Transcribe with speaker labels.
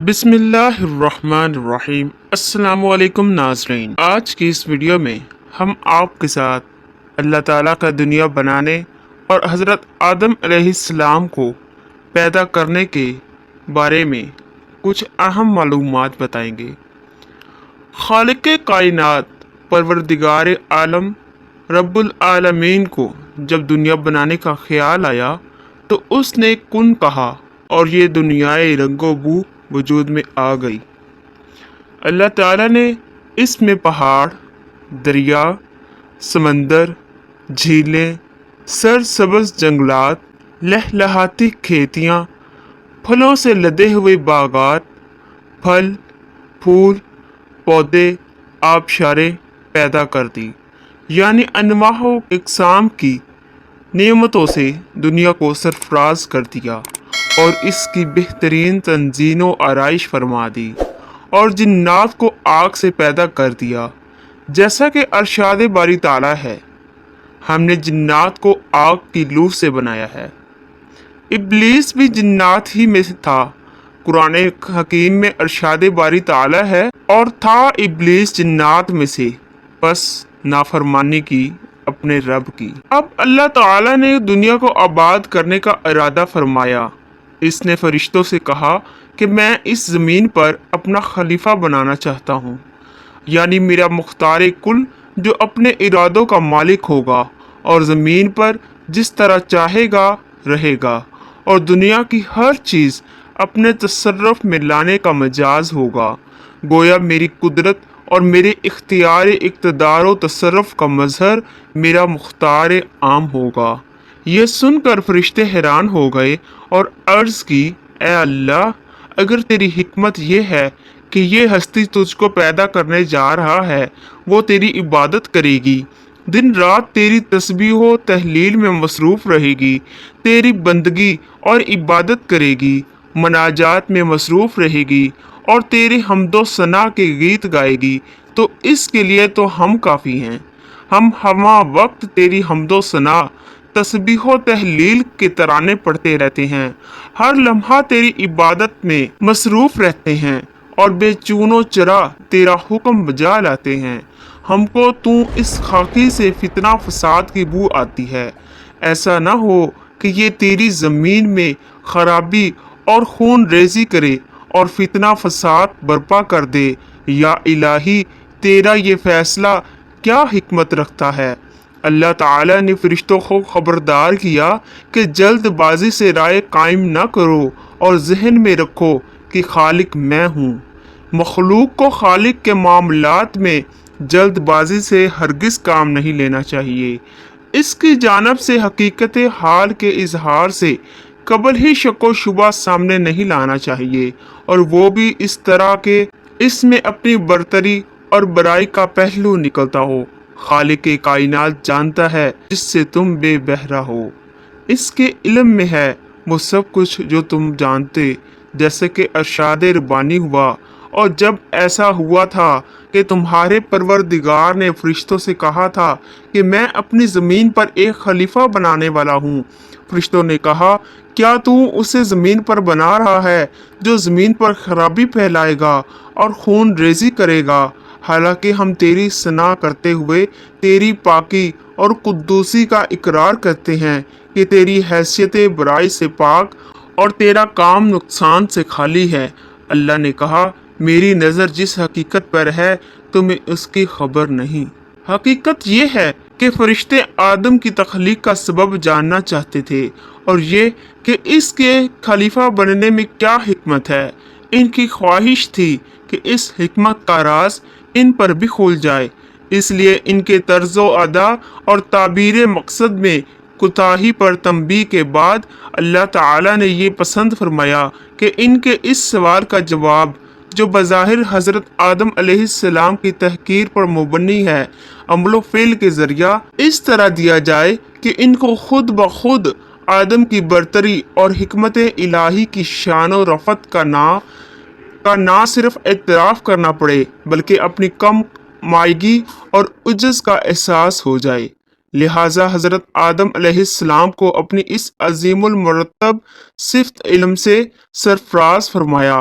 Speaker 1: بسم اللہ الرحمن الرحیم۔ السلام علیکم ناظرین، آج کی اس ویڈیو میں ہم آپ کے ساتھ اللہ تعالیٰ کا دنیا بنانے اور حضرت آدم علیہ السلام کو پیدا کرنے کے بارے میں کچھ اہم معلومات بتائیں گے۔ خالق کائنات پروردگار عالم رب العالمین کو جب دنیا بنانے کا خیال آیا تو اس نے کن کہا اور یہ دنیائے رنگ و بو وجود میں آ گئی۔ اللہ تعالیٰ نے اس میں پہاڑ، دریا، سمندر، جھیلیں، سرسبز جنگلات، لہلہاتی کھیتیاں، پھلوں سے لدے ہوئے باغات، پھل، پھول، پودے، آبشاریں پیدا کر دی، یعنی انواع و اقسام کی نعمتوں سے دنیا کو سرفراز کر دیا اور اس کی بہترین تنظیم و آرائش فرما دی، اور جنات کو آگ سے پیدا کر دیا، جیسا کہ ارشاد باری تعالیٰ ہے، ہم نے جنات کو آگ کی لو سے بنایا ہے۔ ابلیس بھی جنات ہی میں تھا۔ قرآن حکیم میں ارشاد باری تعالیٰ ہے، اور تھا ابلیس جنات میں سے، پس نافرمانی کی اپنے رب کی۔ اب اللہ تعالیٰ نے دنیا کو آباد کرنے کا ارادہ فرمایا۔ اس نے فرشتوں سے کہا کہ میں اس زمین پر اپنا خلیفہ بنانا چاہتا ہوں، یعنی میرا مختار کل جو اپنے ارادوں کا مالک ہوگا اور زمین پر جس طرح چاہے گا رہے گا، اور دنیا کی ہر چیز اپنے تصرف میں لانے کا مجاز ہوگا، گویا میری قدرت اور میرے اختیار اقتدار و تصرف کا مظہر میرا مختار عام ہوگا۔ یہ سن کر فرشتے حیران ہو گئے اور عرض کی، اے اللہ، اگر تیری حکمت یہ ہے کہ یہ ہستی تجھ کو پیدا کرنے جا رہا ہے، وہ تیری عبادت کرے گی، دن رات تیری تسبیح و تحلیل میں مصروف رہے گی، تیری بندگی اور عبادت کرے گی، مناجات میں مصروف رہے گی اور تیرے حمد و ثنا کے گیت گائے گی، تو اس کے لیے تو ہم کافی ہیں۔ ہم ہمہ وقت تیری حمد و ثنا، تسبیح و تحلیل کے ترانے پڑھتے رہتے ہیں، ہر لمحہ تیری عبادت میں مصروف رہتے ہیں اور بے چون و چرا تیرا حکم بجا لاتے ہیں۔ ہم کو تو اس خاکی سے فتنہ فساد کی بو آتی ہے، ایسا نہ ہو کہ یہ تیری زمین میں خرابی اور خون ریزی کرے اور فتنہ فساد برپا کر دے۔ یا الہی، تیرا یہ فیصلہ کیا حکمت رکھتا ہے؟ اللہ تعالیٰ نے فرشتوں کو خبردار کیا کہ جلد بازی سے رائے قائم نہ کرو اور ذہن میں رکھو کہ خالق میں ہوں۔ مخلوق کو خالق کے معاملات میں جلد بازی سے ہرگز کام نہیں لینا چاہیے۔ اس کی جانب سے حقیقت حال کے اظہار سے قبل ہی شک و شبہ سامنے نہیں لانا چاہیے، اور وہ بھی اس طرح کہ اس میں اپنی برتری اور برائی کا پہلو نکلتا ہو۔ خالق کائنات جانتا ہے جس سے تم بے بہرہ ہو، اس کے علم میں ہے وہ سب کچھ جو تم جانتے، جیسے کہ ارشاد ربانی ہوا، اور جب ایسا ہوا تھا کہ تمہارے پروردگار نے فرشتوں سے کہا تھا کہ میں اپنی زمین پر ایک خلیفہ بنانے والا ہوں، فرشتوں نے کہا، کیا تو اسے زمین پر بنا رہا ہے جو زمین پر خرابی پھیلائے گا اور خون ریزی کرے گا؟ حالانکہ ہم تیری ثنا کرتے ہوئے تیری پاکی اور قدوسی کا اقرار کرتے ہیں کہ تیری حیثیت برائی سے پاک اور تیرا کام نقصان سے خالی ہے۔ اللہ نے کہا، میری نظر جس حقیقت پر ہے تمہیں اس کی خبر نہیں۔ حقیقت یہ ہے کہ فرشتے آدم کی تخلیق کا سبب جاننا چاہتے تھے، اور یہ کہ اس کے خلیفہ بننے میں کیا حکمت ہے۔ ان کی خواہش تھی کہ اس حکمت کا راز ان پر بھی کھل جائے، اس لیے ان کے طرز و ادا اور تعبیر مقصد میں کوتاہی پر تنبیہ کے بعد اللہ تعالیٰ نے یہ پسند فرمایا کہ ان کے اس سوال کا جواب، جو بظاہر حضرت آدم علیہ السلام کی تحقیر پر مبنی ہے، عمل و فعل کے ذریعہ اس طرح دیا جائے کہ ان کو خود بخود آدم کی برتری اور حکمت الہی کی شان و رفعت کا نہ صرف اعتراف کرنا پڑے بلکہ اپنی کم مائیگی اور عجز کا احساس ہو جائے۔ لہٰذا حضرت آدم علیہ السلام کو اپنی اس عظیم المرتب صفت علم سے سرفراز فرمایا